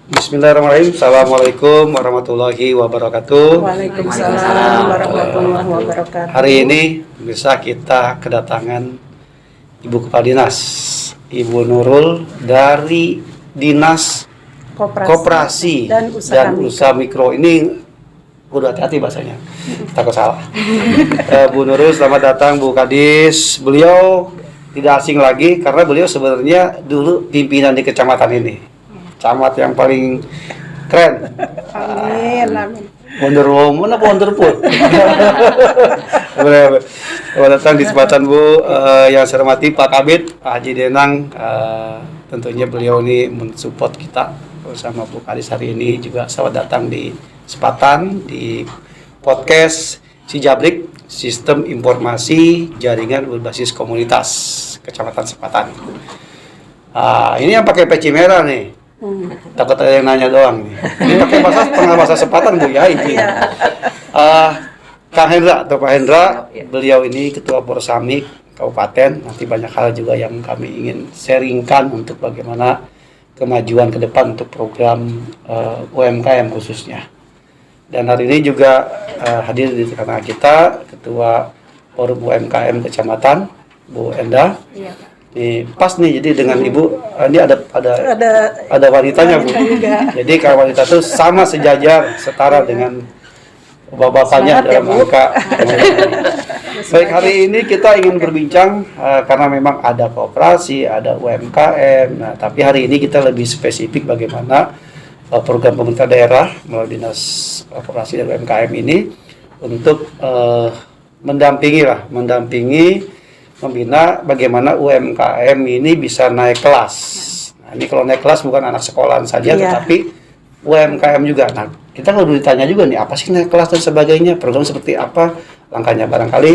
Bismillahirrahmanirrahim. Assalamualaikum warahmatullahi wabarakatuh. Waalaikumsalam warahmatullahi wabarakatuh. Hari ini bisa kita kedatangan Ibu Kepala Dinas, Ibu Nurul dari Dinas Koperasi dan Usaha Mikro. Ini udah hati-hati bahasanya, takut salah. Bu Nurul, selamat datang Bu Kadis. Beliau tidak asing lagi karena beliau sebenarnya dulu pimpinan di kecamatan ini. Camat yang paling keren. Amin. Wonder Woman apa Wonder Food? Selamat datang di kesempatan Bu. Yang saya hormati Pak Kabid, Pak Haji Denang. Tentunya beliau ini mensupport kita bersama Bu Kadis hari ini. Juga selamat datang di kesempatan di podcast Sijabrik, Sistem Informasi Jaringan Berbasis Komunitas Kecamatan Sepatan. Ini yang pakai peci merah nih. Takut ada yang nanya doang nih. Ini pakai bahasa Sepatan Bu ya ini. Kang Hendra atau Pak Hendra, beliau ini Ketua Porsamik Kabupaten. Nanti banyak hal juga yang kami ingin sharingkan untuk bagaimana kemajuan ke depan untuk program UMKM khususnya. Dan hari ini juga hadir di tengah kita Ketua Forum UMKM Kecamatan, Bu Enda. Iya. Nih, pas nih, jadi dengan Ibu ini ada wanitanya Bu. Jadi kalau wanita itu sama sejajar, setara dengan bapaknya dalam angka. Baik, hari ini kita ingin berbincang karena memang ada koperasi, ada UMKM. Nah, tapi hari ini kita lebih spesifik bagaimana program pemerintah daerah melalui Dinas Koperasi dan UMKM ini untuk mendampingi membina bagaimana UMKM ini bisa naik kelas. Nah, ini kalau naik kelas bukan anak sekolahan saja, tetapi UMKM juga. Nah, kita kalau ditanya juga nih, apa sih naik kelas dan sebagainya, program seperti apa, langkahnya barangkali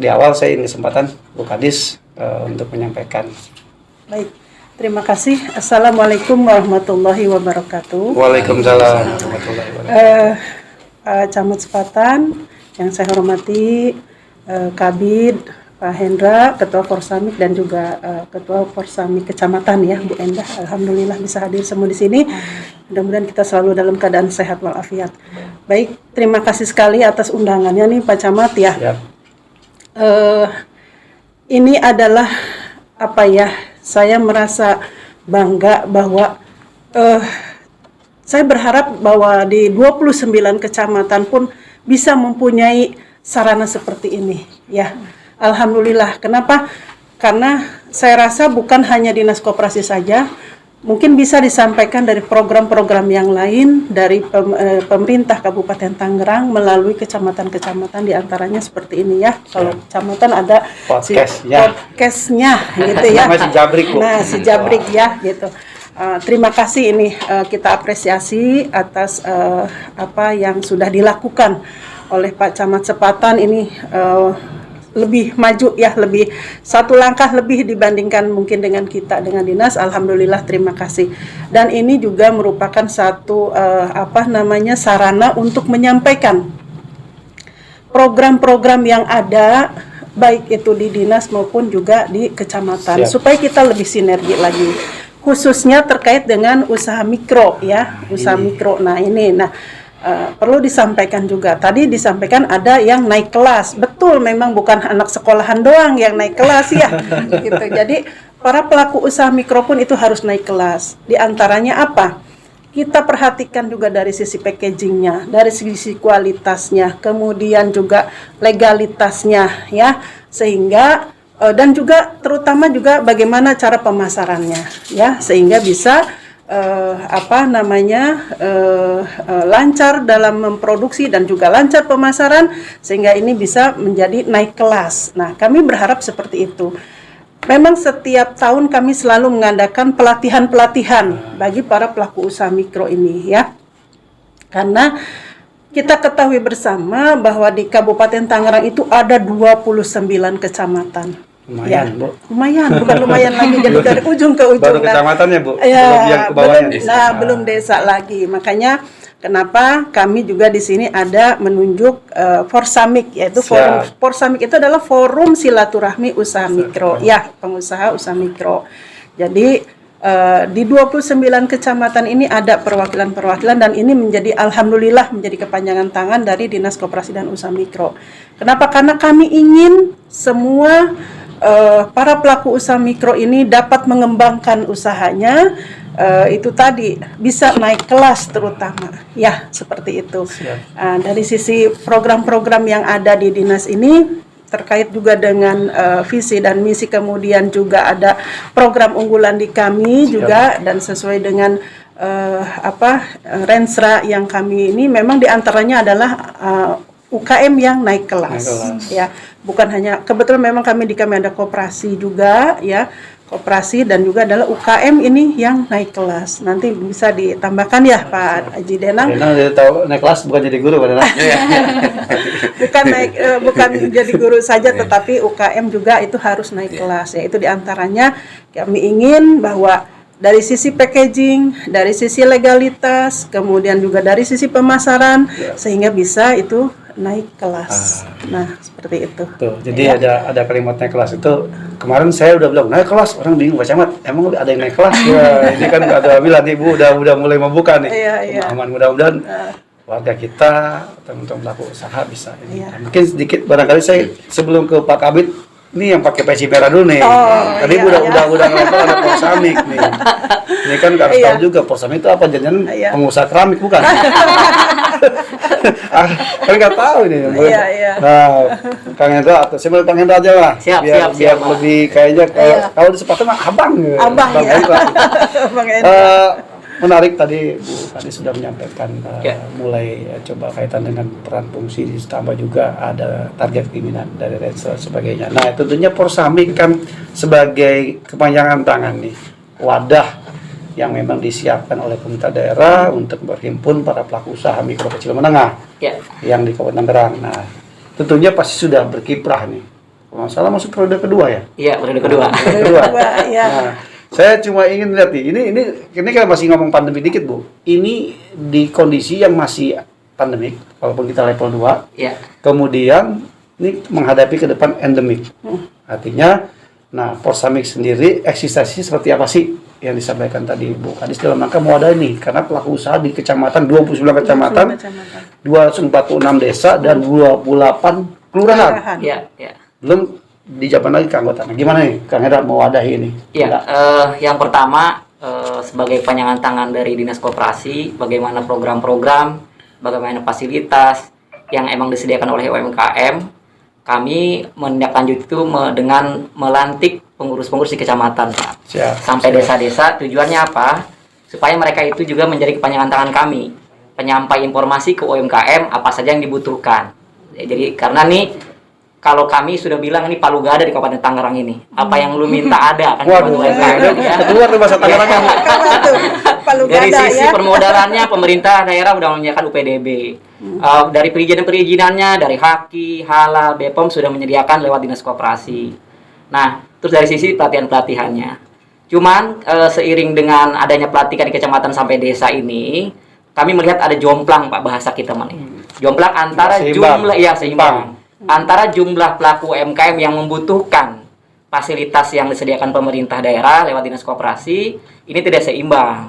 di awal saya ingin kesempatan Bu Kadis untuk menyampaikan. Baik, terima kasih. Assalamualaikum warahmatullahi wabarakatuh. Waalaikumsalam warahmatullahi wabarakatuh. Camat Sepatan yang saya hormati, Kabid, Pak Hendra, Ketua Porsamik dan juga Ketua Porsamik Kecamatan ya, Bu Endah. Alhamdulillah bisa hadir semua di sini. Mudah-mudahan kita selalu dalam keadaan sehat walafiat. Baik, terima kasih sekali atas undangannya nih Pak Camat ya. Yep. Ini adalah saya merasa bangga bahwa saya berharap bahwa di 29 kecamatan pun bisa mempunyai sarana seperti ini ya. Alhamdulillah. Kenapa? Karena saya rasa bukan hanya Dinas Koperasi saja, mungkin bisa disampaikan dari program-program yang lain dari pemerintah Kabupaten Tangerang melalui kecamatan-kecamatan diantaranya seperti ini ya. Kalau kecamatan ada podcastnya gitu ya. Nah, Sijabrik ya gitu. Terima kasih ini kita apresiasi atas apa yang sudah dilakukan oleh Pak Camat Sepatan ini. Lebih maju ya, lebih satu langkah lebih dibandingkan mungkin dengan kita dengan dinas. Alhamdulillah, terima kasih. Dan ini juga merupakan satu sarana untuk menyampaikan program-program yang ada baik itu di dinas maupun juga di kecamatan. Siap. Supaya kita lebih sinergi lagi. Khususnya terkait dengan usaha mikro ya, usaha mikro. Nah, ini perlu disampaikan juga. Tadi disampaikan ada yang naik kelas. Betul, memang bukan anak sekolahan doang yang naik kelas ya. Gitu. Jadi para pelaku usaha mikro pun itu harus naik kelas. Di antaranya apa? Kita perhatikan juga dari sisi packagingnya, dari sisi kualitasnya, kemudian juga legalitasnya ya. Sehingga dan juga terutama juga bagaimana cara pemasarannya ya, sehingga bisa lancar dalam memproduksi dan juga lancar pemasaran sehingga ini bisa menjadi naik kelas. Nah, kami berharap seperti itu. Memang setiap tahun kami selalu mengadakan pelatihan-pelatihan bagi para pelaku usaha mikro ini ya. Karena kita ketahui bersama bahwa di Kabupaten Tangerang itu ada 29 kecamatan. Lumayan, Bu. Lumayan, bukan lumayan lagi, jadi dari ujung ke ujung. Baru kecamatannya, Bu. Ya, belum yang ke bawahnya. Belum desa lagi. Makanya kenapa kami juga di sini ada menunjuk Porsamik, yaitu forum Porsamik itu adalah forum silaturahmi usaha mikro, ya, pengusaha usaha mikro. Jadi di 29 kecamatan ini ada perwakilan-perwakilan, dan ini menjadi alhamdulillah menjadi kepanjangan tangan dari Dinas Koperasi dan Usaha Mikro. Kenapa? Karena kami ingin semua para pelaku usaha mikro ini dapat mengembangkan usahanya, itu tadi bisa naik kelas terutama, ya seperti itu. Dari sisi program-program yang ada di dinas ini terkait juga dengan visi dan misi, kemudian juga ada program unggulan di kami juga, dan sesuai dengan Rensra yang kami ini memang diantaranya adalah UKM yang naik kelas, ya, bukan hanya, kebetulan memang kami ada koperasi juga, ya, koperasi dan juga adalah UKM ini yang naik kelas. Nanti bisa ditambahkan ya Pak Haji Denang. Denang dia tahu naik kelas bukan jadi guru, Pak Denang. bukan jadi guru saja, tetapi UKM juga itu harus naik kelas. Ya, itu diantaranya kami ingin bahwa dari sisi packaging, dari sisi legalitas, kemudian juga dari sisi pemasaran, sehingga bisa itu naik kelas. Nah, seperti itu. Tuh, jadi ada kalimat naik kelas itu. Kemarin saya udah bilang naik kelas, orang bingung, Pak Camat, emang ada yang naik kelas? Ya, ini kan ada bilang Ibu udah mulai membuka nih. Pemahaman, mudah-mudahan warga kita, teman-teman pelaku usaha bisa ini. Mungkin sedikit barangkali saya sebelum ke Pak Kabid, ini yang pakai peci merah dulu nih. Tadi udah ngelempar ada Porsamik nih. Ini kan harus tahu juga Porsamik itu apa, jangan pengusaha keramik bukan? Kan nggak tahu ini. Nah, Kang Hendra atau saya Kang Hendra aja lah. Biar lebih kayaknya kalau di sepatu mah abang Hendra. Menarik tadi Bu tadi sudah menyampaikan mulai coba kaitan dengan peran fungsi, ditambah juga ada target pimpinan dari Rensra sebagainya. Nah, tentunya Porsamik kan sebagai kepanjangan tangan nih, wadah yang memang disiapkan oleh pemerintah daerah untuk berhimpun para pelaku usaha mikro kecil menengah yang di Kabupaten Tangerang. Nah, tentunya pasti sudah berkiprah nih. Kalau salah masuk periode kedua ya? Iya, periode kedua. Nah, saya cuma ingin lihat nih, ini kan masih ngomong pandemi dikit Bu. Ini di kondisi yang masih pandemik, walaupun kita level 2. Kemudian ini menghadapi ke depan endemik. Artinya, nah Porsamik sendiri eksistensi seperti apa sih yang disampaikan tadi Bu Kadis dalam rangka mewadahi ini, karena pelaku usaha di kecamatan 29 kecamatan, 246 desa dan 28 kelurahan. Belum dijaban lagi ke anggota. Nah, gimana nih Kang Hendra mewadahi ini? Yang pertama sebagai panjangan tangan dari Dinas Koperasi, bagaimana program-program, bagaimana fasilitas yang emang disediakan oleh UMKM, kami menindaklanjuti itu dengan melantik pengurus-pengurus di kecamatan, Pak. Sampai desa-desa. Tujuannya apa? Supaya mereka itu juga menjadi kepanjangan tangan kami, penyampai informasi ke UMKM apa saja yang dibutuhkan. Jadi karena nih kalau kami sudah bilang ini palu gak ada di Kabupaten Tangerang ini. Apa yang lu minta ada kan. Keluar tuh bahasa Tangerang. Dari sisi permodalannya pemerintah daerah sudah menyediakan UPDB. Dari perizinan-perizinannya dari Haki, Halal, BPOM sudah menyediakan lewat Dinas Koperasi. Nah, terus dari sisi pelatihan-pelatihannya. Cuman seiring dengan adanya pelatihan di kecamatan sampai desa ini, kami melihat ada jomplang Pak bahasa kita nih. Jomplang antara jumlah seimbang. Antara jumlah pelaku UMKM yang membutuhkan fasilitas yang disediakan pemerintah daerah lewat Dinas Koperasi ini tidak seimbang.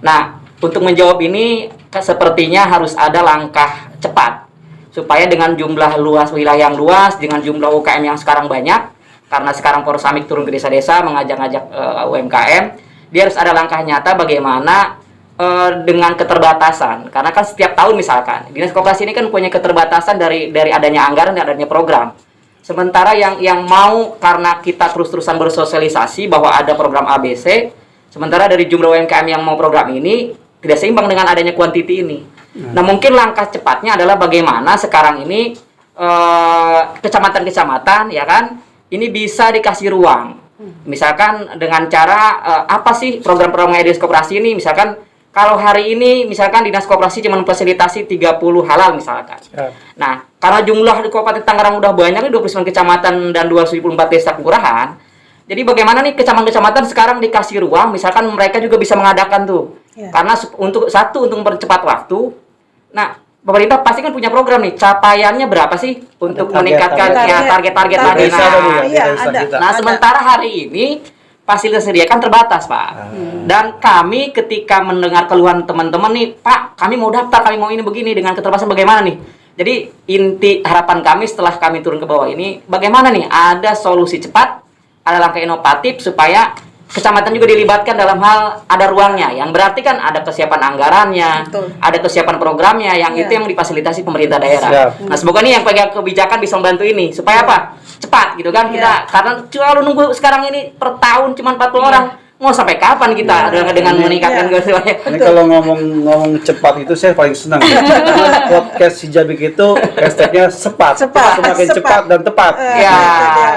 Nah, untuk menjawab ini sepertinya harus ada langkah cepat supaya dengan jumlah luas wilayah yang luas, dengan jumlah UKM yang sekarang banyak, karena sekarang Porsamik turun ke desa-desa mengajak-ajak UMKM, dia harus ada langkah nyata bagaimana dengan keterbatasan, karena kan setiap tahun misalkan Dinas Koperasi ini kan punya keterbatasan dari adanya anggaran dan adanya program. Sementara yang mau, karena kita terus-terusan bersosialisasi bahwa ada program ABC, sementara dari jumlah UMKM yang mau program ini tidak seimbang dengan adanya kuantiti ini. Nah, mungkin langkah cepatnya adalah bagaimana sekarang ini kecamatan-kecamatan ya kan ini bisa dikasih ruang. Misalkan dengan cara apa sih program-program Dinas Koperasi ini, misalkan kalau hari ini misalkan Dinas Koperasi cuma memfasilitasi 30 halal misalkan. Nah, karena jumlah di Kabupaten Tangerang udah banyak nih 29 kecamatan dan 274 desa kelurahan. Jadi bagaimana nih kecamatan-kecamatan sekarang dikasih ruang, misalkan mereka juga bisa mengadakan tuh. Karena untuk mempercepat waktu. Nah, pemerintah pasti kan punya program nih, capaiannya berapa sih untuk meningkatkan target-target tadi. Nah, sementara hari ini fasilitas disediakan terbatas, Pak. Dan kami ketika mendengar keluhan teman-teman nih, Pak, kami mau daftar, kami mau ini begini, dengan keterbatasan bagaimana nih? Jadi inti harapan kami setelah kami turun ke bawah ini, bagaimana nih ada solusi cepat, ada langkah inovatif supaya kecamatan juga dilibatkan dalam hal ada ruangnya, yang berarti kan ada kesiapan anggarannya, Betul. ada kesiapan programnya, yang itu yang difasilitasi pemerintah daerah. Siap. Nah, semoga nih yang pegang kebijakan bisa membantu ini supaya apa? Cepat gitu kan kita, karena selalu nunggu sekarang ini per tahun cuma 40 orang. Mau sampai kapan kita dengan meningkatkan semuanya? Ini kalau ngomong cepat itu saya paling senang. Karena podcast si Jabik itu hashtagnya sepat. Cepat, Semakin cepat dan tepat. Ya,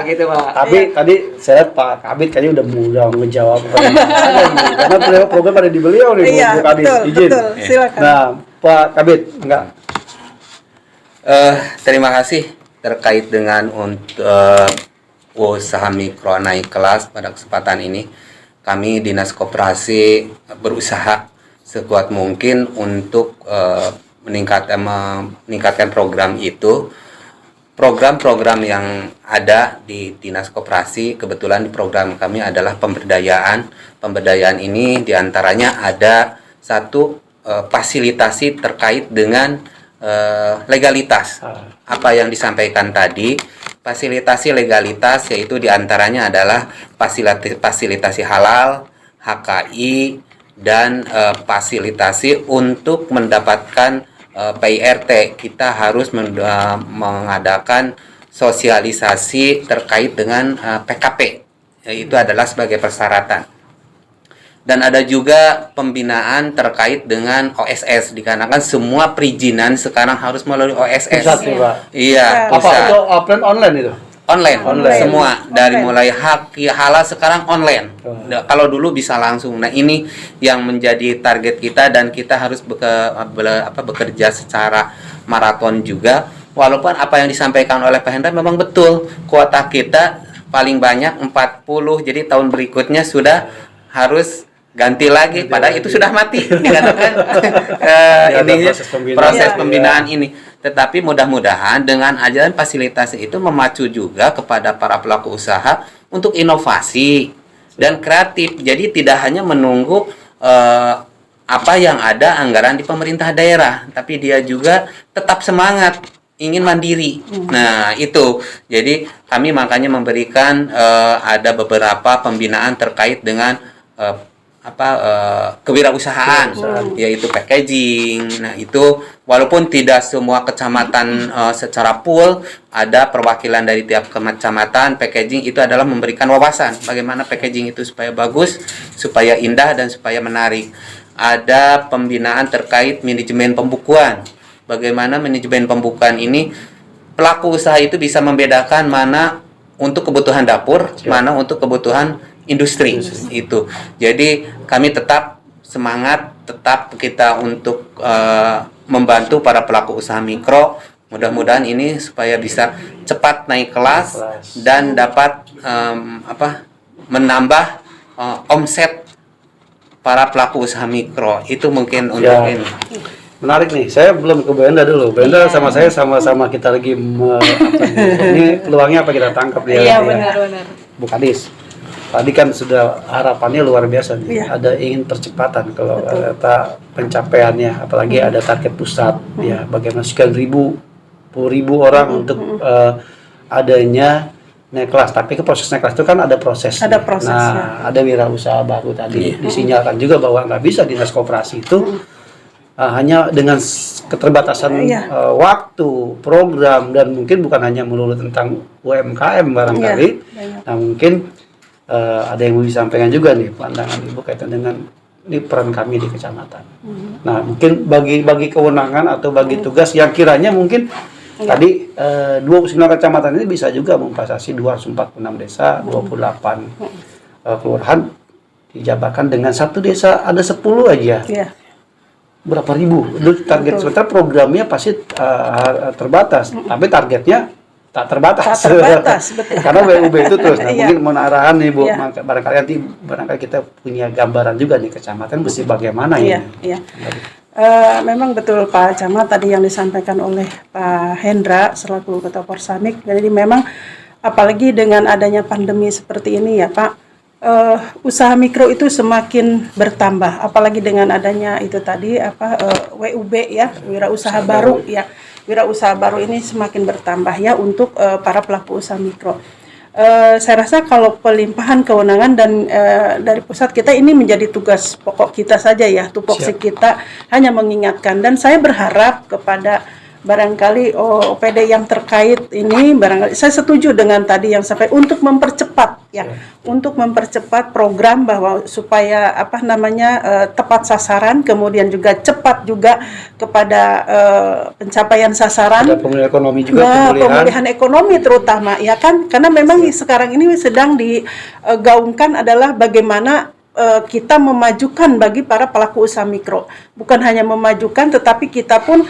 gitu Pak. Tapi tadi saya lihat Pak Kabit kayaknya udah mudah menjawab karena beliau program ada di beliau nih, Iya, Bu Kadis. betul, Izin. betul. Silakan. Nah, Pak Kabit, enggak. Terima kasih terkait dengan untuk usaha mikro naik kelas pada kesempatan ini. Kami Dinas Koperasi berusaha sekuat mungkin untuk meningkatkan program itu. Program-program yang ada di Dinas Koperasi, kebetulan di program kami adalah pemberdayaan. Pemberdayaan ini diantaranya ada satu fasilitasi terkait dengan legalitas. Apa yang disampaikan tadi, fasilitasi legalitas yaitu diantaranya adalah fasilitasi halal, HKI, dan fasilitasi untuk mendapatkan PIRT. Kita harus mengadakan sosialisasi terkait dengan PKP, itu adalah sebagai persyaratan. Dan ada juga pembinaan terkait dengan OSS, dikarenakan semua perizinan sekarang harus melalui OSS. Pusat ya, Pak. Iya, Apa pusat. itu offline online itu? Online, Online. semua dari Online. mulai hak halal sekarang online. Oh. Kalau dulu bisa langsung. Nah, ini yang menjadi target kita dan kita harus bekerja secara maraton juga. Walaupun apa yang disampaikan oleh Pak Hendra memang betul. Kuota kita paling banyak 40. Jadi tahun berikutnya sudah harus ganti lagi, padahal itu sudah mati. Dikatakan ininya proses pembinaan ini. Tetapi mudah-mudahan dengan ajaran fasilitas itu memacu juga kepada para pelaku usaha untuk inovasi dan kreatif. Jadi tidak hanya menunggu apa yang ada anggaran di pemerintah daerah, tapi dia juga tetap semangat ingin mandiri. Nah, itu. Jadi kami makanya memberikan ada beberapa pembinaan terkait dengan kewirausahaan, yaitu packaging. Nah, itu walaupun tidak semua kecamatan secara full, ada perwakilan dari tiap kecamatan. Packaging itu adalah memberikan wawasan bagaimana packaging itu supaya bagus, supaya indah, dan supaya menarik. Ada pembinaan terkait manajemen pembukuan. Bagaimana manajemen pembukuan ini pelaku usaha itu bisa membedakan mana untuk kebutuhan dapur, mana untuk kebutuhan industri itu. Jadi kami tetap semangat, tetap kita untuk membantu para pelaku usaha mikro. Mudah-mudahan ini supaya bisa cepat naik kelas dan dapat menambah omset para pelaku usaha mikro. Itu mungkin untuk Ya. ini. Menarik nih, saya belum ke Benda dulu. Benda sama saya sama-sama kita lagi ini peluangnya apa kita tangkap ya. Iya, ya. benar-benar. Bu Kadis, tadi kan sudah harapannya luar biasa nih. Iya. Ada ingin percepatan kalau kata pencapaiannya, apalagi ada target pusat ya. Bagaimana sekian puluh ribu orang untuk adanya naik kelas. Tapi ke proses naik kelas itu kan ada proses. Ada proses, Nah, ada wirausaha baru tadi. Disinyalkan juga bahwa nggak bisa dinas koperasi itu hanya dengan keterbatasan waktu, program, dan mungkin bukan hanya melulu tentang UMKM barangkali. Iya, Nah, mungkin ada yang mau disampaikan juga nih pandangan Ibu kaitan dengan ini peran kami di kecamatan. Nah, mungkin bagi kewenangan atau bagi tugas yang kiranya mungkin tadi 29 kecamatan ini bisa juga memfasilitasi 246 desa, 28 kelurahan dijabarkan dengan satu desa ada 10 aja. Iya. Berapa ribu? Itu target sementara programnya pasti terbatas, tapi targetnya tak terbatas. Tak terbatas, betul. Karena WUB itu terus. Nah, Iya. mungkin mohon arahan nih Bu, Iya. barangkali nanti kita punya gambaran juga nih kecamatan mesti bagaimana Iya, ini. iya. Memang betul Pak Camat tadi yang disampaikan oleh Pak Hendra selaku Ketua Porsamik. Jadi memang apalagi dengan adanya pandemi seperti ini ya Pak, usaha mikro itu semakin bertambah, apalagi dengan adanya itu tadi WUB ya, wirausaha baru ya. Wirausaha baru ini semakin bertambah ya untuk para pelaku usaha mikro. Saya rasa kalau pelimpahan kewenangan dan dari pusat kita ini menjadi tugas pokok kita saja ya, tupoksi kita hanya mengingatkan, dan saya berharap kepada barangkali OPD yang terkait ini, barangkali saya setuju dengan tadi yang sampai untuk mempercepat ya, untuk mempercepat program bahwa supaya tepat sasaran, kemudian juga cepat juga kepada pencapaian sasaran. Ada pemulihan ekonomi juga, pemulihan ekonomi terutama ya kan, karena memang sekarang ini sedang digaungkan adalah bagaimana kita memajukan bagi para pelaku usaha mikro, bukan hanya memajukan tetapi kita pun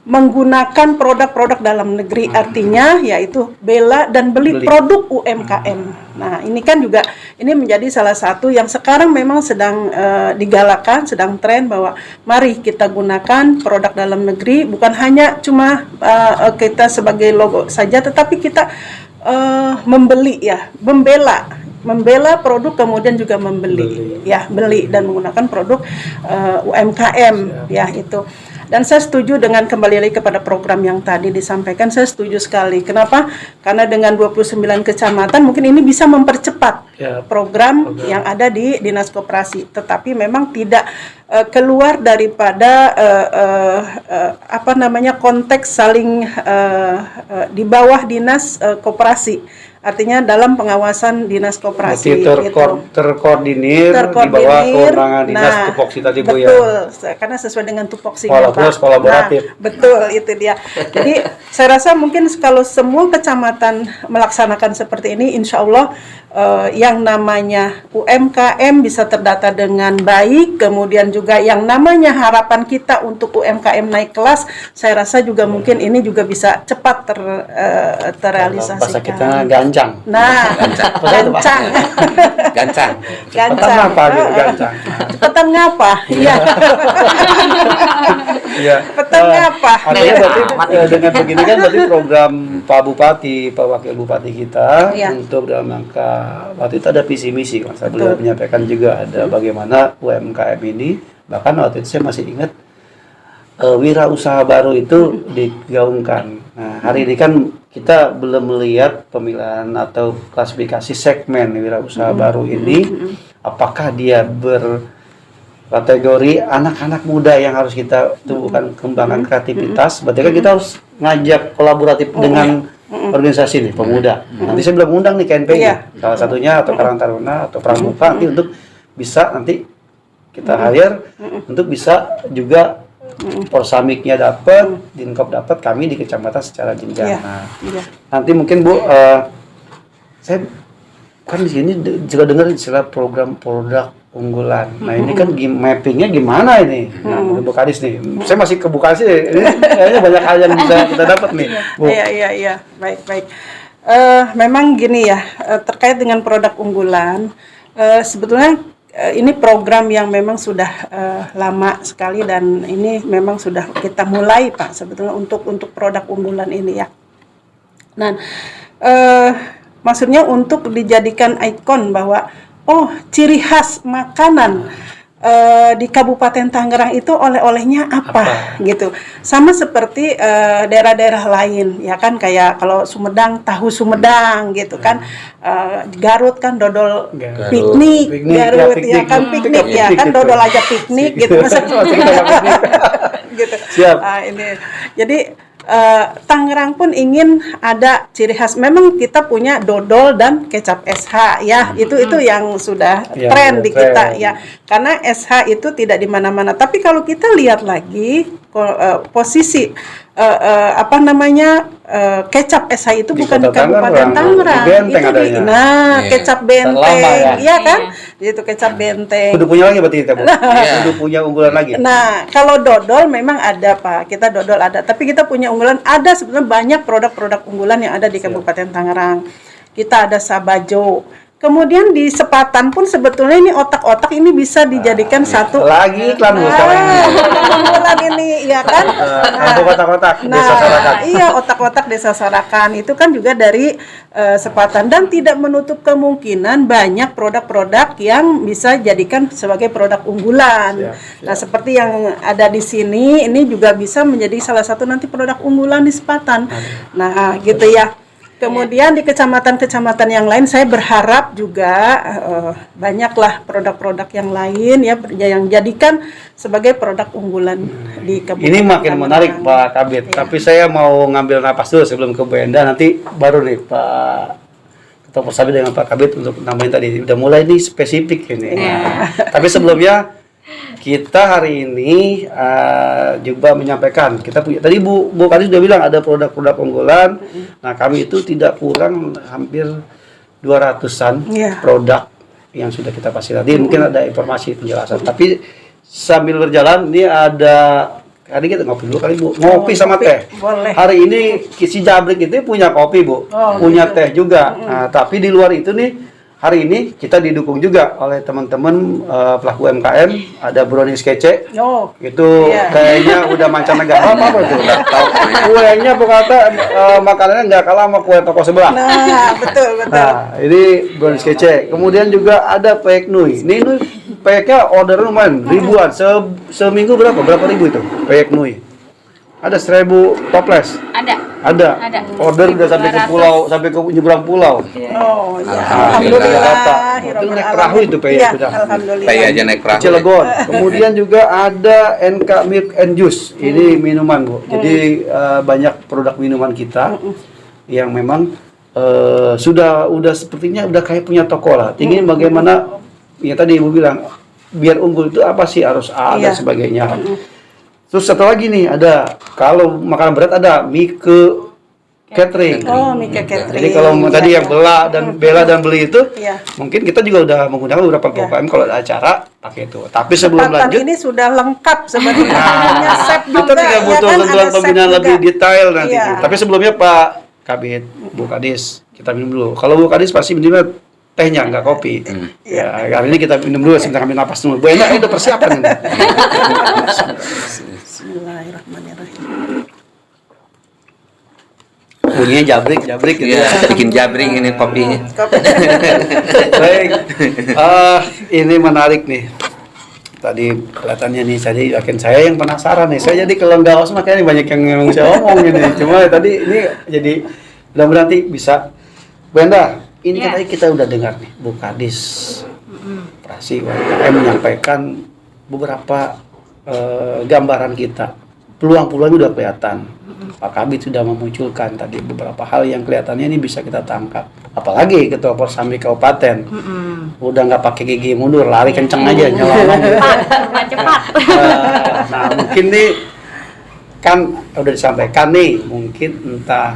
menggunakan produk-produk dalam negeri, artinya yaitu bela dan beli produk UMKM. Nah, ini kan juga ini menjadi salah satu yang sekarang memang sedang digalakan, sedang tren bahwa mari kita gunakan produk dalam negeri, bukan hanya cuma kita sebagai logo saja, tetapi kita membeli ya, membela produk, kemudian juga membeli ya, beli dan menggunakan produk UMKM ya itu. Dan saya setuju dengan kembali lagi kepada program yang tadi disampaikan, saya setuju sekali. Kenapa? Karena dengan 29 kecamatan mungkin ini bisa mempercepat program yang ada di Dinas Koperasi, tetapi memang tidak keluar daripada konteks saling di bawah Dinas Koperasi. Artinya dalam pengawasan Dinas Koperasi terkoordinir di bawah kewenangan Dinas Tupoksi tadi Bu ya. Betul, karena sesuai dengan tupoksinya Pak. Kolaboratif. Nah, betul itu dia. Jadi saya rasa mungkin kalau semua kecamatan melaksanakan seperti ini, insya Allah yang namanya UMKM bisa terdata dengan baik, kemudian juga yang namanya harapan kita untuk UMKM naik kelas, saya rasa juga mungkin ini juga bisa cepat terrealisasikan. Bahasa kita gancang. Nah, gancang. Gancang. Cepetan apa gitu, gancang. Cepetan ngapa? Iya. Iya. Cepetan ngapa? Artinya berarti dengan begini kan berarti program Pak Bupati, Pak Wakil Bupati kita untuk dalam rangka waktu itu ada visi misi, kan saya beliau menyampaikan juga ada bagaimana UMKM ini, bahkan waktu itu saya masih ingat wirausaha baru itu digaungkan. Nah, hari ini kan kita belum melihat pemilihan atau klasifikasi segmen wirausaha baru ini, apakah dia berkategori anak-anak muda yang harus kita tumbuhkan kembangkan kreativitas, berarti kan kita harus ngajak kolaboratif dengan organisasi nih pemuda. Nanti saya belum undang nih KNPI, salah satunya atau Karang Taruna atau Pramuka nanti untuk bisa nanti kita hire untuk bisa juga Porsamiknya dapat, Dinkop dapat, kami di kecamatan secara jenjang. Nanti mungkin Bu, saya kan di sini juga dengar istilah program produk unggulan. Nah ini kan mappingnya gimana ini? Nah, Bu Kadis nih, saya masih ke Bu Kadis, ini kayaknya banyak hal yang bisa kita dapat nih, Bu. Iya, baik. Memang gini ya, terkait dengan produk unggulan, sebetulnya ini program yang memang sudah lama sekali, dan ini memang sudah kita mulai Pak sebetulnya untuk produk unggulan ini ya. Nah, maksudnya untuk dijadikan ikon bahwa ciri khas makanan di Kabupaten Tangerang itu oleh-olehnya apa gitu. Sama seperti daerah-daerah lain ya kan, kayak kalau Sumedang tahu Sumedang gitu kan, Garut kan dodol piknik, Garut ya kan piknik ya kan, dodol aja piknik gitu gitu. Siap. Ini jadi Tangerang pun ingin ada ciri khas. Memang kita punya dodol dan kecap SH ya, itu yang sudah tren di kita ya, karena SH itu tidak di mana-mana. Tapi kalau kita lihat lagi posisi kecap SH itu di bukan di Kabupaten Tangerang, itu kecap Benteng ya kan, itu kecap Benteng. Kudu punya lagi berarti kita, Bu. Kudu punya unggulan lagi. Nah, kalau dodol memang ada Pak, kita dodol ada, tapi kita punya unggulan, ada sebetulnya banyak produk-produk unggulan yang ada di Kabupaten Tangerang. Kita ada Sabajo, Kemudian di Sepatan pun sebetulnya ini otak-otak ini bisa dijadikan satu Lagi iklan Bu sekarang ini. unggulan ini, ya kan? Kampung otak-otak Desa Sarakan. Iya, otak-otak Desa Sarakan itu kan juga dari Sepatan, dan tidak menutup kemungkinan banyak produk-produk yang bisa jadikan sebagai produk unggulan. Nah, seperti yang ada di sini, ini juga bisa menjadi salah satu nanti produk unggulan di Sepatan. Nah, gitu ya. Kemudian di kecamatan-kecamatan yang lain saya berharap juga banyaklah produk-produk yang lain ya yang jadikan sebagai produk unggulan di Kabupaten. Ini makin menarik Pak Kabit, tapi saya mau ngambil napas dulu sebelum ke Bu Enda, nanti baru nih Pak Ketua Persami dengan Pak Kabit untuk nambahin tadi. Udah mulai nih spesifik ini. Nah, tapi sebelumnya kita hari ini juga menyampaikan kita punya tadi Bu Kadis sudah bilang ada produk-produk unggulan. Nah, kami itu tidak kurang hampir 200-an produk yang sudah kita fasilitasi. Mungkin ada informasi penjelasan. Tapi sambil berjalan ini ada tadi kita ngopi dulu kali Bu. Ngopi sama teh. Boleh. Hari ini si Jabrik itu punya kopi Bu, punya teh juga. Nah, tapi di luar itu nih hari ini kita didukung juga oleh teman-teman pelaku UMKM, ada Brownies Kece. Itu kayaknya udah mancanegara apa itu? Enggak tahu. Kuenya pokoknya makanannya nggak kalah sama kue toko sebelah. Nah, betul. Nah, ini Brownies Kece. Kemudian juga ada Peyek Nui. Ini peyeknya order lumayan ribuan. Seminggu berapa ribu itu? Peyek Nui. Ada 1000 toples. Ada. Order udah sampai ke pulau, sampai ke nyebrang pulau. Oh, ya. Alhamdulillah. Itu naik perahu itu peyek sudah. Alhamdulillah. Peyek aja naik perahu. Cilegon. Kemudian juga ada NK Milk and Juice. Ini minuman, Bu. Jadi banyak produk minuman kita yang memang udah sepertinya udah kayak punya toko lah. Tinggi bagaimana ya tadi Ibu bilang biar unggul itu apa sih harus A dan sebagainya. Terus satu lagi nih ada kalau makanan berat ada Mike Catering. Mike Catering. Jadi kalau tadi yang bela dan beli itu mungkin kita juga udah menggunakan beberapa UMKM kalau ada acara pakai itu. Tapi sebelum lanjut ini sudah lengkap sebenarnya. Hanya chef kita juga, tidak butuh kan? tentuan Ada chef pembinaan juga. lebih detail nanti. Iya. Tapi sebelumnya Pak Kabit, Bu Kadis, kita minum dulu. Kalau Bu Kadis pasti minumnya tehnya, nggak kopi. Ya, hari ini kita minum dulu, sebentar ambil napas dulu. Bu Enda, udah persiapan ini. Bismillahirrahmanirrahim. Bunyinya jabrik gitu Iya, ya. bikin jabring ini kopinya. Baik, ini menarik nih. Tadi kelihatannya nih, tadi yakin saya yang penasaran nih. Saya jadi kalau nggak os makanya banyak yang memang saya omong ini. Cuma tadi ini jadi mudah-mudahan nanti bisa. Bu Enda, ini kan tadi kita udah dengar nih Bu Kadis, Prasi UMKM menyampaikan beberapa gambaran kita. Peluang-peluang udah kelihatan. Pak Kabit sudah memunculkan tadi beberapa hal yang kelihatannya ini bisa kita tangkap. Apalagi Ketua Persami Kabupaten. Udah nggak pakai gigi mundur, lari kenceng aja nyelonong. Cepat. Nah, mungkin nih kan udah disampaikan nih, mungkin entah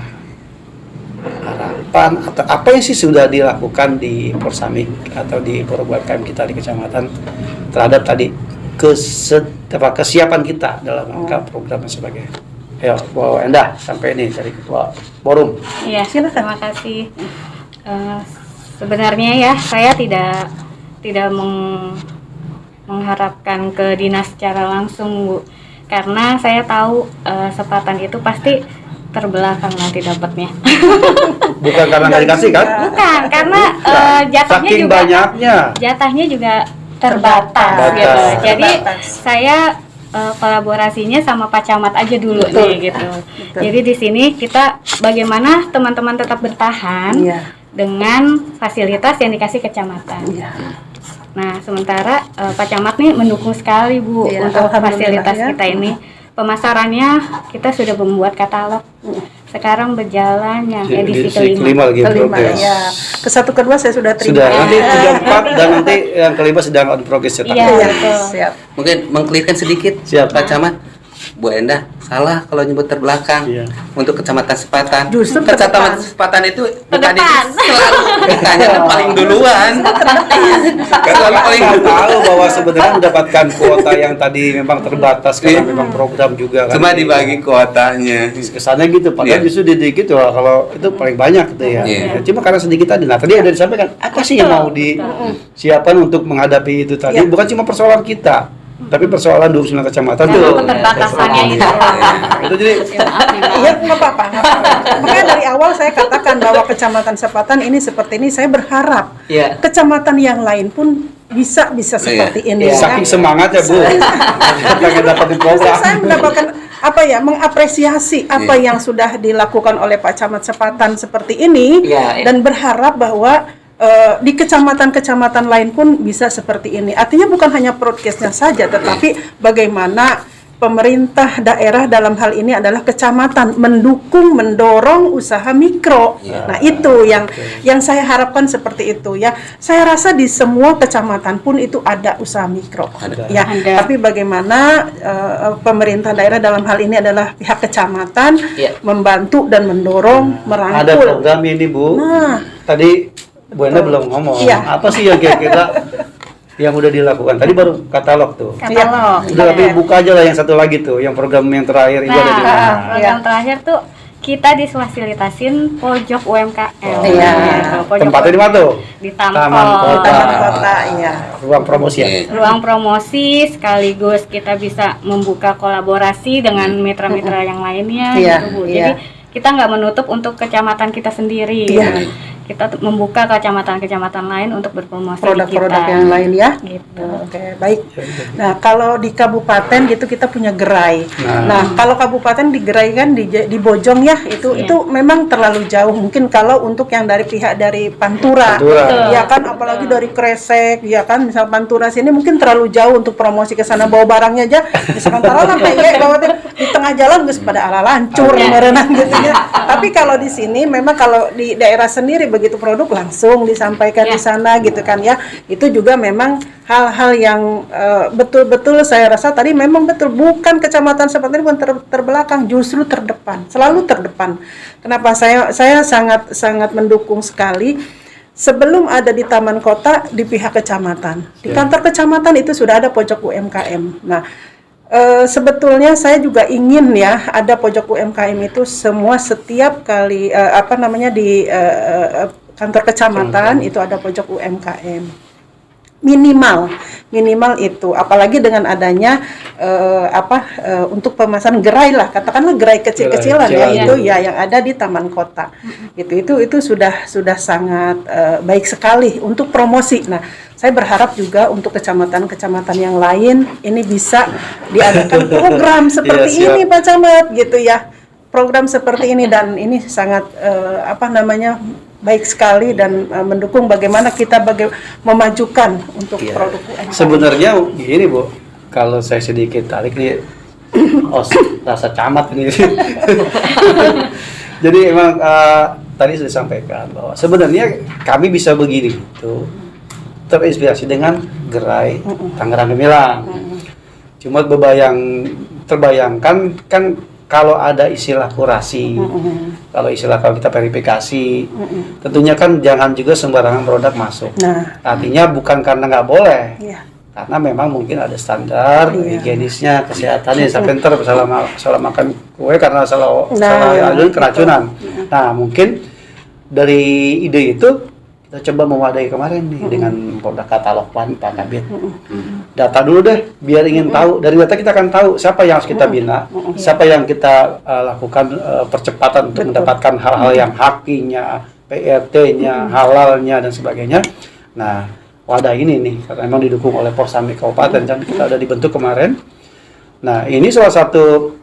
harapan atau apa yang sih sudah dilakukan di Persami atau di UMKM kita di kecamatan terhadap tadi kesiapan kita dalam rangka program dan sebagainya. Ayo, Bu Enda sampai ini dari Ketua Forum. Iya, terima kasih. Sebenarnya ya saya tidak mengharapkan ke dinas secara langsung, Bu, karena saya tahu Sepatan itu pasti terbelakang nanti dapatnya. Bukan karena nggak dikasih kan? Bukan, karena jatahnya saking juga banyaknya. jatahnya juga terbatas gitu. Jadi saya kolaborasinya sama Pak Camat aja dulu nih gitu. Jadi di sini kita bagaimana teman-teman tetap bertahan dengan fasilitas yang dikasih kecamatan. Nah, sementara Pak Camat nih mendukung sekali, Bu, untuk fasilitas kita ini. Pemasarannya kita sudah membuat katalog. Sekarang berjalan yang edisi kelima Ya. Ke-1 ke-2 saya sudah terima. Nanti 3, 4 dan nanti yang kelima sedang on progress cetak. Iya, betul. Siap. Mungkin mengklirkan sedikit Siap. Pak Camat. Bu Endah salah kalau nyebut terbelakang. Iya. Untuk Kecamatan Sepatan. Justru Kecamatan terdepan. Sepatan itu bukan Terdepan. selalu ditanya paling duluan. Selalu paling Kita duluan. tahu bahwa sebenarnya mendapatkan kuota yang tadi memang terbatas karena Iya. memang program juga kan. Cuma dibagi kuotanya. Kesannya gitu, padahal Iya. justru dikit wah kalau itu paling banyak gitu ya. Iya. Cuma karena sedikit tadi. Nah tadi ada disampaikan apa sih yang mau disiapkan untuk menghadapi itu tadi? Iya. Bukan cuma persoalan kita, tapi persoalan 29 kecamatan Memang tuh. keterbatasannya itu. Itu jadi Iya, nggak apa-apa, nggak apa-apa. Makanya dari awal saya katakan bahwa Kecamatan Sepatan ini seperti ini, saya berharap Iya. kecamatan yang lain pun bisa seperti ini. Iya. saking semangat ya Bu, pengen dapetin program. Saya mendapatkan mengapresiasi apa yang sudah dilakukan oleh Pak Camat Sepatan seperti ini, Iya, iya. dan berharap bahwa di kecamatan-kecamatan lain pun bisa seperti ini. Artinya bukan hanya broadcast-nya saja, tetapi bagaimana pemerintah daerah dalam hal ini adalah kecamatan mendukung, mendorong usaha mikro. Nah, itu yang saya harapkan seperti itu ya. Saya rasa di semua kecamatan pun itu ada usaha mikro. Ya, Ada. tapi bagaimana pemerintah daerah dalam hal ini adalah pihak kecamatan Iya. membantu dan mendorong, Ada merangkul. program ini Bu. Nah. Tadi Bu Enda belum ngomong. Iya. Apa sih yang kira-kira yang udah dilakukan? Tadi baru katalog tuh. Katalog. Udah tapi buka aja lah yang satu lagi tuh, yang program yang terakhir itu ada di mana? Nah, program terakhir tuh kita difasilitasin pojok UMKM. Iya. Gitu, pojok Tempatnya di mana tuh? Di Taman Taman Kota. Taman kota, iya. Ruang promosi ya. Oke. Ruang promosi sekaligus kita bisa membuka kolaborasi dengan mitra-mitra yang lainnya Iya, gitu Bu. iya. Jadi kita nggak menutup untuk kecamatan kita sendiri. Iya. Gitu. Kita membuka kecamatan-kecamatan lain untuk berpromosi di Produk-produk kita. yang lain ya. Gitu. Oke, baik. Nah, kalau di kabupaten gitu kita punya gerai. Nah. Nah, kalau kabupaten di gerai kan di Bojong ya, Iya. itu memang terlalu jauh. Mungkin kalau untuk yang dari pihak dari Pantura, Pantura. ya kan, apalagi dari Kresek, ya kan, misal Pantura sini mungkin terlalu jauh untuk promosi ke sana, bawa barangnya aja. Misalkan taruhlah kayak bawa di tengah jalan geus pada ala lancur Iya. merenang gitu ya. Tapi kalau di sini memang kalau di daerah sendiri begitu produk langsung disampaikan Ya. di sana gitu kan ya. Itu juga memang hal-hal yang betul-betul saya rasa tadi memang betul, bukan kecamatan seperti ini bukan terbelakang, justru terdepan, selalu terdepan. Kenapa saya sangat mendukung sekali sebelum ada di taman kota di pihak kecamatan. Di kantor kecamatan itu sudah ada pojok UMKM. Nah, sebetulnya saya juga ingin ya ada pojok UMKM itu semua setiap kali di kantor kecamatan itu ada pojok UMKM. Minimal itu, apalagi dengan adanya untuk pemasaran gerai lah, katakanlah gerai kecil-kecilan ya, Gerai itu ya yang ada di taman kota. Itu sudah sangat baik sekali untuk promosi. Nah, saya berharap juga untuk kecamatan-kecamatan yang lain ini bisa diadakan program seperti Iya, siap. ini Pak Camat gitu ya. Program seperti ini, dan ini sangat baik sekali dan mendukung bagaimana kita memajukan untuk Iya. produk UMKM. Sebenarnya gini Bu, kalau saya sedikit tarik nih, rasa camat ini. Jadi emang tadi sudah disampaikan bahwa sebenarnya kami bisa begini tuh, terinspirasi dengan gerai Tangerang Gemilang. Cuma terbayangkan kan kalau ada istilah kurasi, kalau kita verifikasi, tentunya kan jangan juga sembarangan produk masuk. Nah, Artinya bukan karena nggak boleh, iya. karena memang mungkin ada standar Iya. higienisnya, kesehatannya, sampai ntar salah makan kue karena salah Nah, adun keracunan. Nah, mungkin dari ide itu kita coba mewadahi kemarin nih dengan produk katalog Pak Kabit. Data dulu deh, biar ingin tahu. Dari data kita akan tahu siapa yang harus kita bina, siapa yang kita lakukan percepatan untuk mendapatkan hal-hal yang hakinya, PRT-nya, halalnya dan sebagainya. Nah, wadah ini nih karena memang didukung oleh Porsamik Kabupaten dan kita udah dibentuk kemarin. Nah, ini salah satu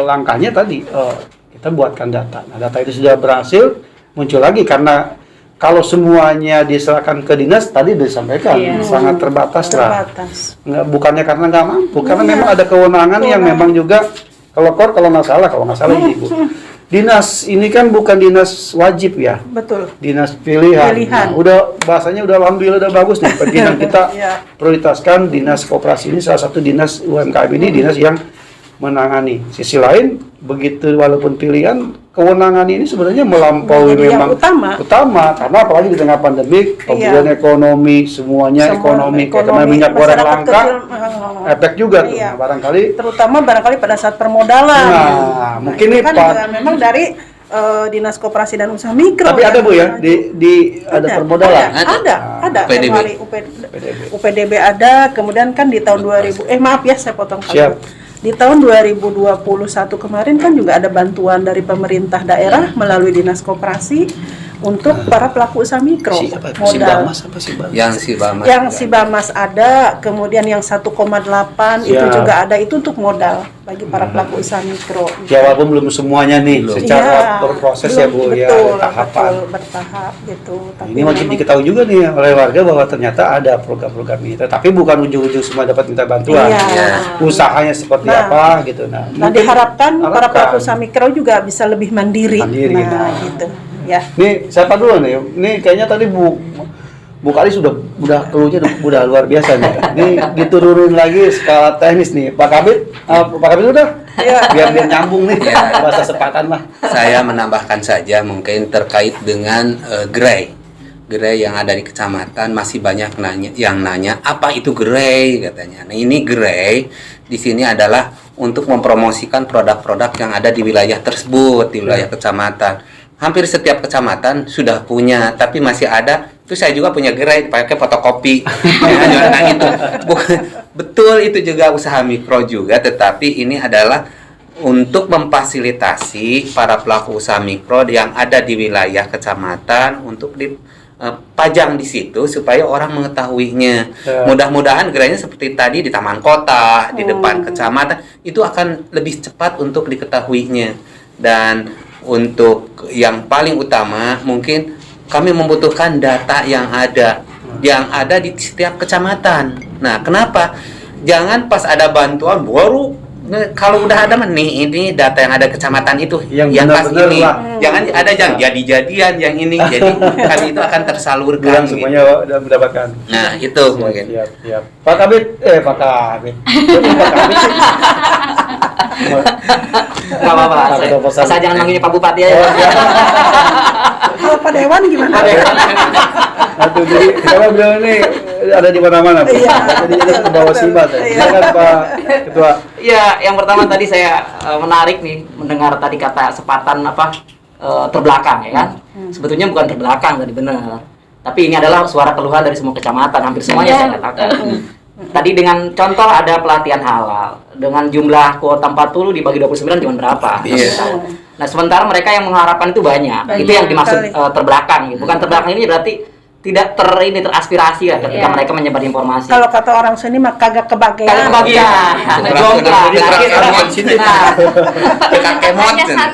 langkahnya tadi kita buatkan data. Nah, data itu sudah berhasil muncul lagi karena kalau semuanya diserahkan ke dinas tadi disampaikan sangat terbatas lah. Bukannya karena nggak mampu, karena memang ada kewenangan yang memang juga kalau nggak salah ini Bu. Dinas ini kan bukan dinas wajib ya. Betul. Dinas pilihan. Nah, udah bahasanya udah alhamdulillah udah bagus nih. Pimpinan kita prioritaskan dinas koperasi ini salah satu dinas UMKM ini dinas yang menangani. Sisi lain begitu walaupun pilihan, kewenangan ini sebenarnya melampaui Menjadi yang memang utama. karena apalagi di tengah pandemi, pemulihan ekonomi semuanya ekonomi, karena minyak goreng masyarakat langka, kecil, efek juga tuh. iya. Nah, barangkali terutama pada saat permodalan. Nah, mungkin itu nih, kan Pak. juga memang dari Dinas Koperasi dan Usaha Mikro. tapi ada Bu ya Ada. ada permodalan. Ada. UPDB. Kemarin UPDB ada, kemudian kan di tahun 2000 maaf ya saya potong Siap. Di tahun 2021 kemarin kan juga ada bantuan dari pemerintah daerah melalui Dinas Koperasi untuk para pelaku usaha mikro. Modal. Yang Sibamas ada, kemudian yang 1,8 itu Siap. juga ada, itu untuk modal bagi para pelaku usaha mikro. Ya walaupun belum semuanya nih secara Iya, berproses belum, ya Bu ya, betul, ada tahapan. betul, bertahap gitu. Tapi Ini wajib memang- diketahui juga nih oleh warga bahwa ternyata ada program-program ini, tapi bukan ujung-ujung semua dapat minta bantuan. Iya. Usahanya seperti Nah. apa gitu. Nah, Nah, mungkin diharapkan para harapkan. pelaku usaha mikro juga bisa lebih mandiri. Mandiri, Nah, nah. gitu. Ya. Nih siapa dulu nih? Ini kayaknya tadi Bu Kali sudah keluarnya udah luar biasa nih. Ini diturunin lagi skala teknis nih. Pak Kabit udah? Iya. Biar nyambung nih bahasa sepatan lah. Saya menambahkan saja mungkin terkait dengan gerai yang ada di kecamatan. Masih banyak yang nanya apa itu gerai katanya. Nah, ini gerai di sini adalah untuk mempromosikan produk-produk yang ada di wilayah tersebut, di wilayah kecamatan. Hampir setiap kecamatan sudah punya, tapi masih ada. Itu saya juga punya gerai pakai fotokopi. Nah, gitu. Betul, itu juga usaha mikro juga, tetapi ini adalah untuk memfasilitasi para pelaku usaha mikro yang ada di wilayah kecamatan untuk dipajang di situ supaya orang mengetahuinya. Ya. Mudah-mudahan gerainya seperti tadi di taman kota, di depan kecamatan, itu akan lebih cepat untuk diketahuinya. Dan untuk yang paling utama mungkin kami membutuhkan data yang ada di setiap kecamatan. Nah, kenapa? Jangan pas ada bantuan baru kalau udah ada nih ini data yang ada kecamatan itu Yang yang pas benar-benar ini. lah. Jangan ada yang jadi-jadian yang ini. Jadi kami itu akan tersalurkan. Bilang gitu. semuanya udah mendapatkan. Nah, itu mungkin. Siap. Pak Kabit. Kok Pak Kabit sih? Nggak apa-apa. Saya jangan manggilnya Pak Bupati ya. Kalau Pak Dewan gimana? Aduh, jadi karena beliau ini ada di mana-mana, Pak. Iya. Jadi ke bawah simat. Iya. Silakan Pak Ketua. Iya, yang pertama tadi saya menarik nih mendengar tadi kata sepatan terbelakang ya kan. Sebetulnya bukan terbelakang tadi benar. Tapi ini adalah suara keluhan dari semua kecamatan, hampir semuanya saya katakan. Tadi dengan contoh ada pelatihan halal dengan jumlah kuota 40 dibagi 29 cuma berapa? Iya. Nah, sementara mereka yang mengharapkan itu banyak. Itu yang dimaksud sekali. terbelakang gitu. Bukan terbelakang ini berarti tidak teraspirasi ya ketika mereka menyebar informasi. Kalau kata orang sini mah kagak kebagian. Kagak kebagian. Jomplang.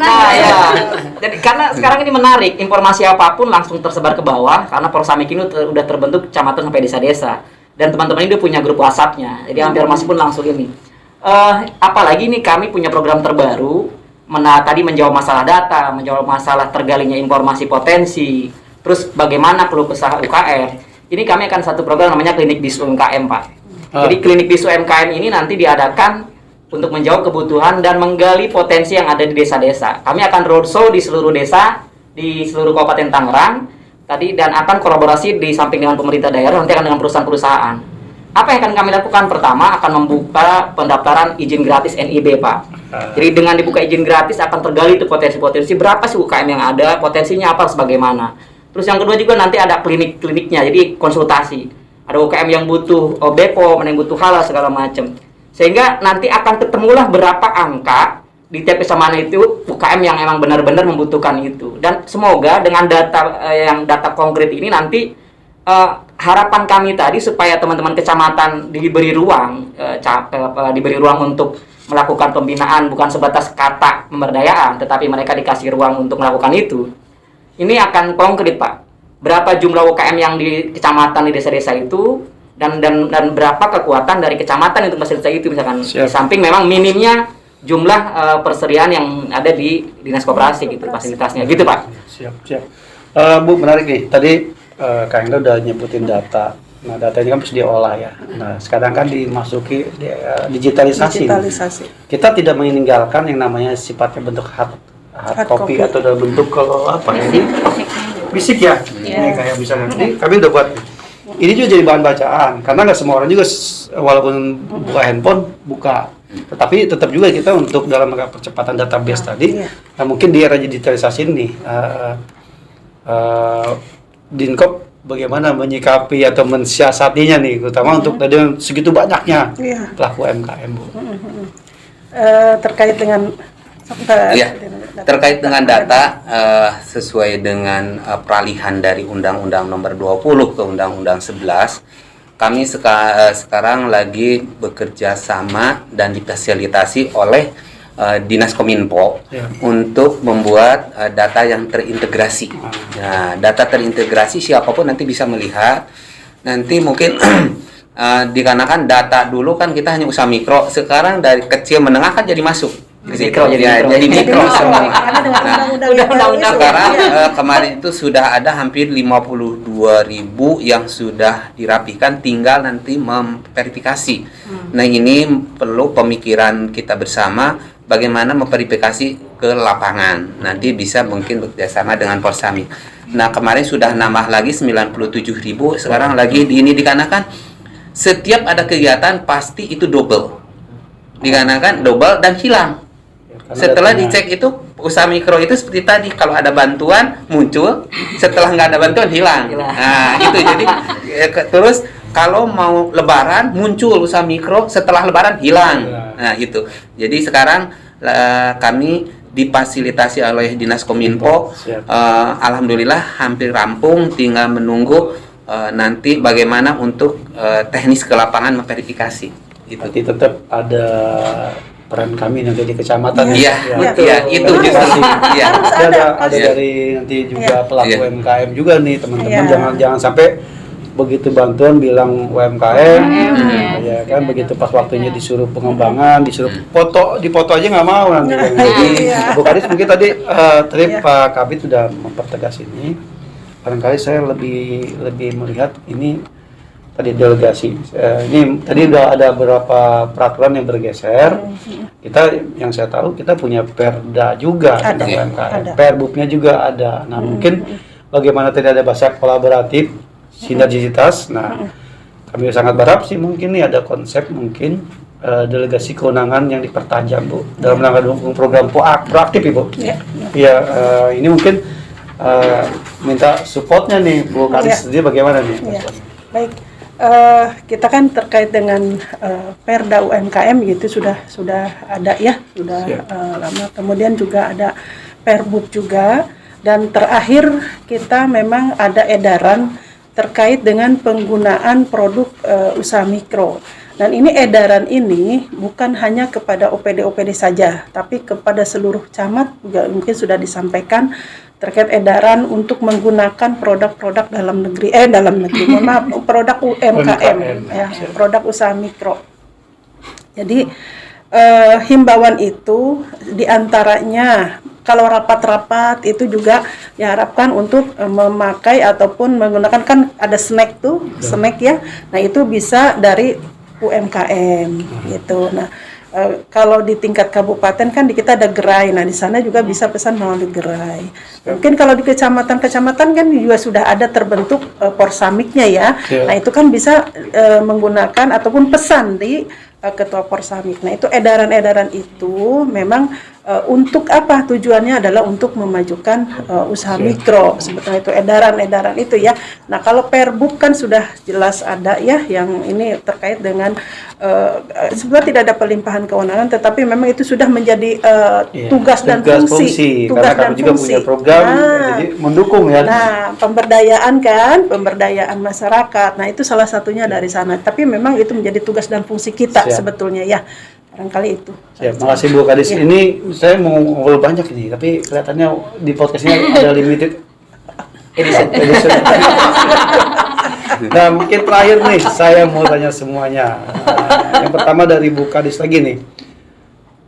Nah, ya. Jadi karena sekarang ini menarik, informasi apapun langsung tersebar ke bawah karena Porsamik ini udah terbentuk kecamatan sampai desa-desa. Dan teman-teman ini udah punya grup WhatsApp-nya. Jadi hampir masih pun langsung ini. Apalagi nih kami punya program terbaru tadi menjawab masalah data, menjawab masalah tergalinya informasi potensi, terus bagaimana keluh kesah UKM. Ini kami akan satu program namanya Klinik Bisu UMKM, Pak. Jadi Klinik Bisu UMKM ini nanti diadakan untuk menjawab kebutuhan dan menggali potensi yang ada di desa-desa. Kami akan roadshow di seluruh desa, di seluruh Kabupaten Tangerang, tadi dan akan kolaborasi di samping dengan pemerintah daerah, nanti akan dengan perusahaan-perusahaan. Apa yang akan kami lakukan? Pertama, akan membuka pendaftaran izin gratis NIB, Pak. Jadi dengan dibuka izin gratis akan tergali itu potensi-potensi berapa sih UKM yang ada, potensinya apa, sebagaimana. Terus yang kedua juga nanti ada klinik-kliniknya, jadi konsultasi. Ada UKM yang butuh BPOM, yang butuh halal segala macam. Sehingga nanti akan ketemulah berapa angka di tiap kecamatan itu UKM yang emang benar-benar membutuhkan itu. Dan semoga dengan data konkret ini nanti harapan kami tadi supaya teman-teman kecamatan diberi ruang untuk melakukan pembinaan bukan sebatas kata pemberdayaan, tetapi mereka dikasih ruang untuk melakukan itu. Ini akan konkret, Pak. Berapa jumlah UKM yang di kecamatan, di desa-desa itu, dan berapa kekuatan dari kecamatan untuk fasilitas itu, misalkan. Di samping memang minimnya jumlah persediaan yang ada di Dinas Koperasi gitu, fasilitasnya gitu, Pak. Siap. Bu, menarik nih. Tadi Kak Engga udah nyebutin data. Nah, data ini kan harus diolah ya. Nah, sekarang kan dimasuki digitalisasi. Kita tidak meninggalkan yang namanya sifatnya bentuk hard copy atau dalam bentuk kalau apa ya, ini fisik ya. Ini kayak misalnya ini kami udah buat. Ini juga jadi bahan bacaan karena nggak semua orang juga walaupun buka handphone buka. Tetapi tetap juga kita untuk dalam rangka percepatan database tadi, nah mungkin di era digitalisasi ini Dinkop bagaimana menyikapi atau mensiasatinya nih, terutama untuk tadi segitu banyaknya pelaku UMKM, Bu. Terkait dengan terkait dengan data sesuai dengan peralihan dari Undang-Undang Nomor 20 ke Undang-Undang 11, kami sekarang lagi bekerja sama dan difasilitasi oleh Dinas Kominfo untuk membuat data yang terintegrasi. Nah, data terintegrasi siapapun nanti bisa melihat. Nanti mungkin dikarenakan data dulu kan kita hanya usaha mikro, sekarang dari kecil menengah kan jadi masuk. Jadi mikro semua. Nah, sekarang kemarin itu sudah ada hampir 52.000 yang sudah dirapikan, tinggal nanti memverifikasi. Nah, ini perlu pemikiran kita bersama bagaimana memverifikasi ke lapangan. Nanti bisa mungkin bekerjasama dengan Polsamik. Nah, kemarin sudah nambah lagi 97.000, sekarang lagi ini dikarenakan setiap ada kegiatan pasti itu double. Dikarenakan double dan hilang. Setelah dicek itu usaha mikro itu seperti tadi, kalau ada bantuan muncul, setelah nggak ada bantuan hilang. Nah, itu jadi terus kalau mau lebaran muncul usaha mikro, setelah lebaran hilang. Nah, itu. Jadi sekarang kami difasilitasi oleh Dinas Kominfo. Alhamdulillah hampir rampung, tinggal menunggu nanti bagaimana untuk teknis ke lapangan memverifikasi. Nanti tetap ada peran kami nanti di kecamatan. Iya, itu justru. Iya. Ada dari nanti juga pelaku UMKM juga nih teman-teman, jangan sampai begitu bantuan bilang UMKM, ya kan, begitu pas waktunya disuruh pengembangan, disuruh dipoto aja nggak mau nanti. Jadi Bu Kadis mungkin tadi Pak Kabit sudah mempertegas ini. Barangkali saya lebih melihat ini tadi delegasi. Ini tadi udah ada beberapa peraturan yang bergeser. Kita yang saya tahu kita punya Perda juga tentang UMKM. Perbubnya juga ada. Nah, mungkin bagaimana tadi ada bahasa kolaboratif, sinergisitas. Nah, kami sangat berharap sih mungkin nih ada konsep mungkin delegasi kewenangan yang dipertajam, Bu, dalam rangka dukung program proaktif, Ibu. Iya, ini mungkin minta supportnya nih, Bu Kadis sendiri bagaimana nih? Baik. Kita kan terkait dengan Perda UMKM gitu sudah ada ya, sudah lama. Kemudian juga ada Perbub juga, dan terakhir kita memang ada edaran terkait dengan penggunaan produk usaha mikro. Dan ini edaran ini bukan hanya kepada OPD saja, tapi kepada seluruh camat juga mungkin sudah disampaikan terkait edaran untuk menggunakan produk-produk dalam negeri, produk UMKM, ya, produk usaha mikro. Jadi himbauan itu diantaranya kalau rapat-rapat itu juga diharapkan untuk memakai ataupun menggunakan, kan ada snack tuh, snack ya. Nah, itu bisa dari UMKM gitu. Nah, kalau di tingkat kabupaten kan kita ada gerai. Nah, di sana juga bisa pesan melalui gerai. Mungkin kalau di kecamatan kan juga sudah ada terbentuk Porsamiknya ya. Nah, itu kan bisa menggunakan ataupun pesan di ketua Porsamik. Nah, itu edaran-edaran itu memang untuk apa? Tujuannya adalah untuk memajukan usaha mikro. Sebetulnya itu edaran-edaran itu ya. Nah, kalau Perbub kan sudah jelas ada ya, yang ini terkait dengan sebenarnya tidak ada pelimpahan kewenangan, tetapi memang itu sudah menjadi tugas dan fungsi. Karena kami juga punya program, jadi mendukung ya. Nah, pemberdayaan masyarakat. Nah, itu salah satunya dari sana. Tapi memang itu menjadi tugas dan fungsi kita sebetulnya ya. Barangkali itu. Siap, makasih Bu Kadis. Ini saya mau ngobrol banyak ini, tapi kelihatannya di podcast ini ada limited edition. Nah, mungkin terakhir nih saya mau tanya semuanya. Yang pertama dari Bu Kadis lagi nih,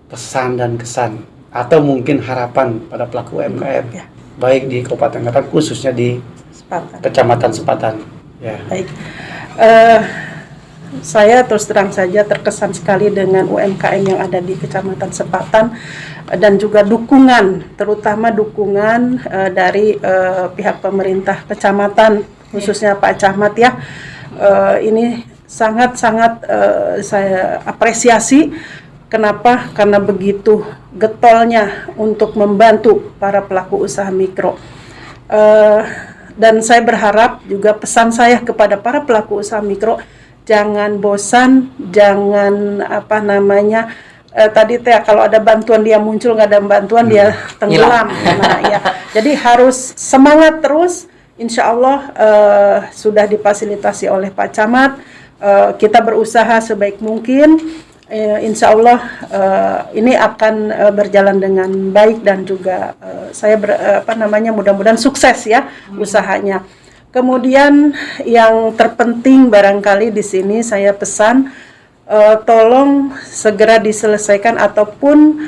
pesan dan kesan atau mungkin harapan pada pelaku UMKM, baik di Kabupaten Kota khususnya di Kecamatan Sepatan. Ya. Baik. Saya terus terang saja terkesan sekali dengan UMKM yang ada di Kecamatan Sepatan dan juga dukungan, terutama dukungan dari pihak pemerintah kecamatan, khususnya Pak Camat ya. Ini sangat-sangat saya apresiasi. Kenapa? Karena begitu getolnya untuk membantu para pelaku usaha mikro. Dan saya berharap juga pesan saya kepada para pelaku usaha mikro, jangan bosan, jangan tadi teh kalau ada bantuan dia muncul, nggak ada bantuan dia tenggelam. Nah ya, jadi harus semangat terus. Insya Allah sudah difasilitasi oleh Pak Camat. Kita berusaha sebaik mungkin. Insya Allah ini akan berjalan dengan baik dan juga saya mudah-mudahan sukses ya usahanya. Kemudian yang terpenting barangkali di sini saya pesan tolong segera diselesaikan ataupun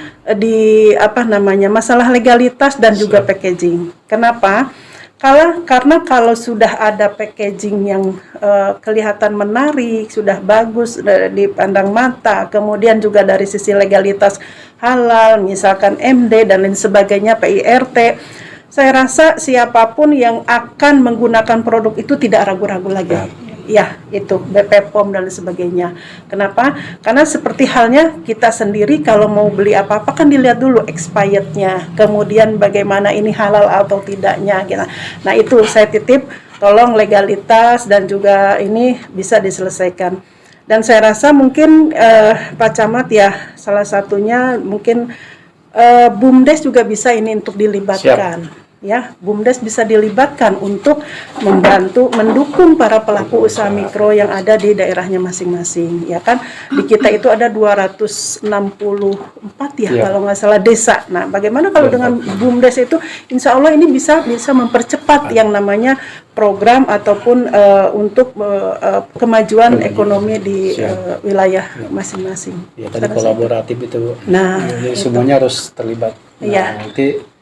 masalah legalitas dan juga packaging. Kenapa? Karena kalau sudah ada packaging yang kelihatan menarik, sudah bagus dipandang mata, kemudian juga dari sisi legalitas halal, misalkan MD dan lain sebagainya, PIRT, saya rasa siapapun yang akan menggunakan produk itu tidak ragu-ragu lagi. Ya, itu BP POM dan sebagainya. Kenapa? Karena seperti halnya kita sendiri kalau mau beli apa-apa kan dilihat dulu expirednya, kemudian bagaimana ini halal atau tidaknya. Gitu. Nah itu saya titip, tolong legalitas dan juga ini bisa diselesaikan. Dan saya rasa mungkin Pak Camat ya salah satunya mungkin BUMDes juga bisa ini untuk dilibatkan. Siap. Ya, BUMDes bisa dilibatkan untuk membantu mendukung para pelaku usaha mikro yang ada di daerahnya masing-masing. Ya kan, di kita itu ada 264 ya, kalau nggak salah desa. Nah, bagaimana kalau dengan BUMDes itu, insya Allah ini bisa mempercepat yang namanya program ataupun untuk kemajuan ekonomi di wilayah masing-masing. Ya, tadi kolaboratif itu. Nah, jadi semuanya harus terlibat. Iya. Nanti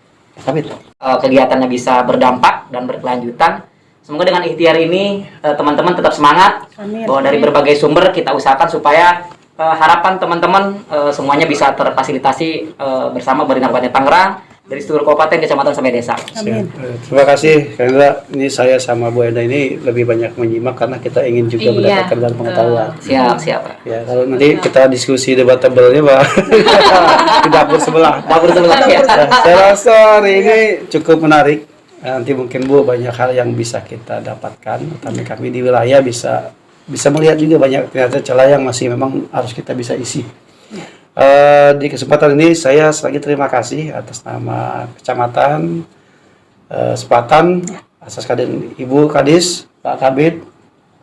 kegiatannya bisa berdampak dan berkelanjutan. Semoga dengan ikhtiar ini teman-teman tetap semangat. Amin. Bahwa dari berbagai sumber kita usahakan supaya harapan teman-teman semuanya bisa terfasilitasi bersama Bina Kabupaten Tangerang dari seluruh kabupaten, kecamatan sampai desa. Amin. Terima kasih karena ini saya sama Bu Enda ini lebih banyak menyimak karena kita ingin juga mendapatkan dan pengetahuan. Siap. Ya, kalau nanti kita diskusi debatable-nya Pak di dapur sebelah. Ya. Saya rasa hari ini cukup menarik. Nanti mungkin Bu banyak hal yang bisa kita dapatkan. Kami di wilayah bisa melihat juga banyak ternyata celah yang masih memang harus kita bisa isi. Di kesempatan ini saya sekali terima kasih atas nama Kecamatan Sepatan, atas kehadiran Ibu Kadis, Pak Kabid,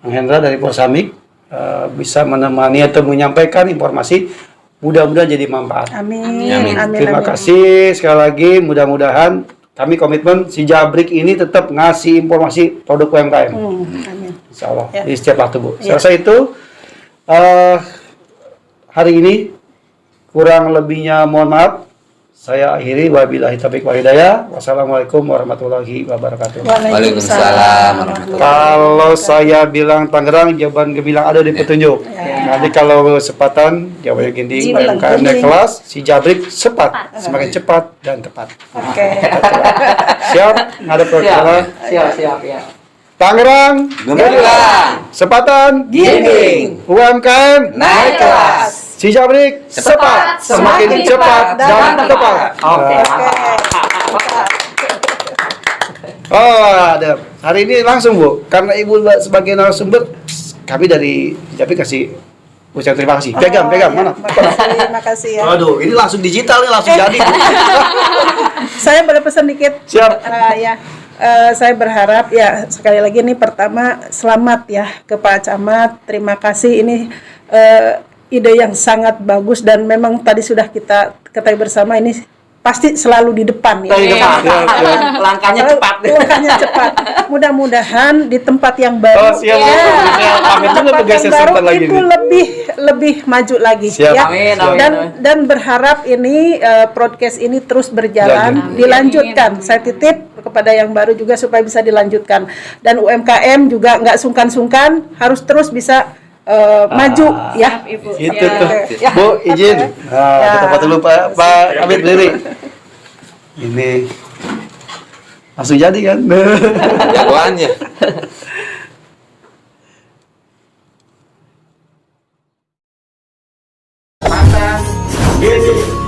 Bang Hendra dari Porsamik bisa menemani atau menyampaikan informasi, mudah-mudahan jadi manfaat. Amin. Terima kasih sekali lagi, mudah-mudahan kami komitmen si Jabrik ini tetap ngasih informasi produk UMKM. Amin. Insya Allah Ya. di setiap waktu Bu. Ya. Saya rasa itu hari ini kurang lebihnya mohon maaf. Saya akhiri, wabillahi taufiq wal hidayah. Wassalamualaikum warahmatullahi wabarakatuh. Waalaikumsalam warahmatullahi Kalau saya bilang Tangerang, jawaban bilang ada di petunjuk. Nanti kalau Sepatan, jawabannya Ginding, UMKM naik kelas, si Jabrik sepat, semakin cepat dan tepat. Oke. Siap? Nggak ada perkara. Siap ya. Tangerang, Gemilang, Sepatan, Ginding, UMKM naik kelas. Si Jabrik sepat, semakin cepat dan tepat. Oke. Ada. Hari ini langsung Bu, karena Ibu sebagai narasumber, kami dari Jabrik kasih ucap terima kasih. Pegang, mana? Makasih ya. Aduh, ini langsung digital nih, langsung jadi. Bu. Saya boleh pesan dikit? Siap. Saya berharap ya sekali lagi nih pertama selamat ya ke Pak Camat. Terima kasih ini ide yang sangat bagus dan memang tadi sudah kita ketahui bersama ini pasti selalu di depan ya. Iya. Langkahnya cepat. Langkahnya cepat. Mudah-mudahan di tempat yang baru, Oh, siap, Bu. Saya pamit juga tempat bergeser yang baru sebentar lagi itu nih. lebih maju lagi. Siap. Ya. Amin, amin, Dan berharap ini podcast ini terus berjalan, Lanjut. dilanjutkan. Saya titip kepada yang baru juga supaya bisa dilanjutkan. Dan UMKM juga nggak sungkan-sungkan, harus terus bisa maju ya. Ibu. Itu Ya. tuh. Ya. Bu, izin. Nah, Ya. kita foto dulu Pak Abid berdiri. Ini langsung jadi kan? Jagoannya. Gini.